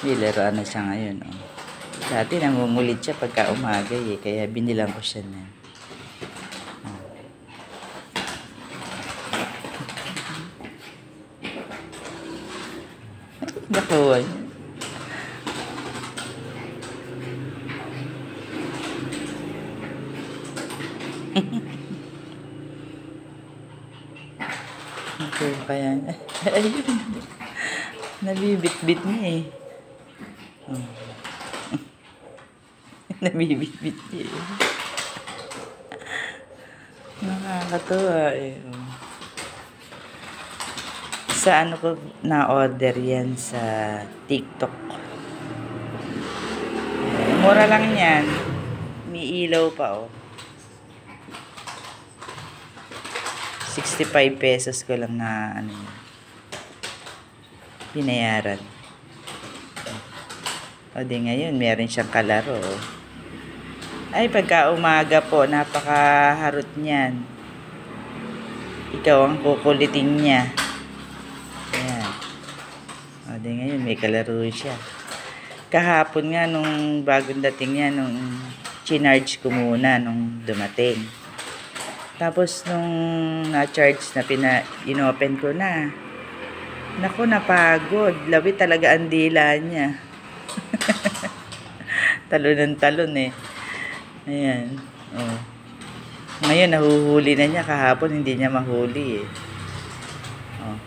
Nilaroan na siya ngayon, oh. Dati nangungulit siya pagka umaga, eh. Kaya binilang ko siya na. Nakuha niya. Okay, kaya ayun. Nabibit-bit niya eh. Oh. Nabibit-bit niya eh. Nakakatuwa eh. Oh. Sa ano ko na-order yan sa TikTok. Mura lang yan. May ilaw pa oh. 65 pesos ko lang na ano yun. Binayaran. O di ngayon, meron siyang kalaro. Ay, pagka umaga po, napakaharot niyan. Ikaw ang kukulitin niya. Ayan. O di ngayon, may kalaro siya. Kahapon nga, nung bagong dating niya, nung chinarge ko muna, nung dumating. Tapos, nung na-charge na inopen ko na. Naku, napagod. Labi talaga ang dila niya. Talon ng talon eh. Ayan. Oh. Ngayon, nahuhuli na niya. Kahapon, hindi niya mahuli eh. Oh.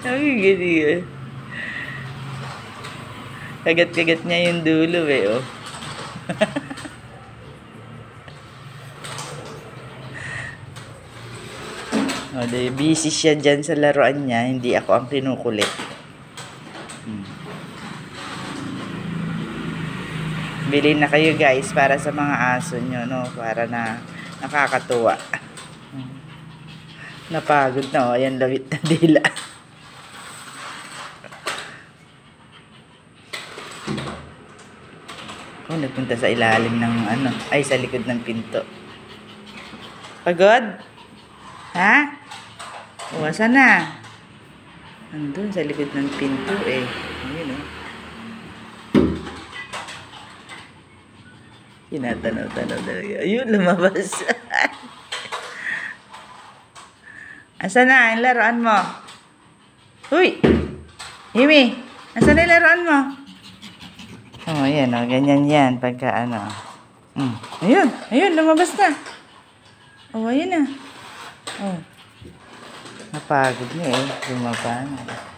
Nakikita eh. Kagat-kagat niya yung dulo eh. Oh. O, busy siya dyan sa laruan niya. Hindi ako ang kinukulit. Bili na kayo guys para sa mga aso nyo, no? Para na nakakatuwa. Napagod na, o. Ayan, lawit na dila. Oh, nagpunta sa ilalim ng ano. Ay, sa likod ng pinto. Pagod? Ha? Uwasan na. Andun sa likod ng pinto eh. Ayun oh. Kinatanaw-tanaw talaga. Ayun, lumabas. Asan na? Ang laruan mo? Uy! Himi! Asan na yung laruan mo? Oh, ayan oh. Ganyan yan. Pagka ano. Ayun. Ayun, lumabas na. Oh, ayun na. Oh. Napagod niya eh. Lumaba na.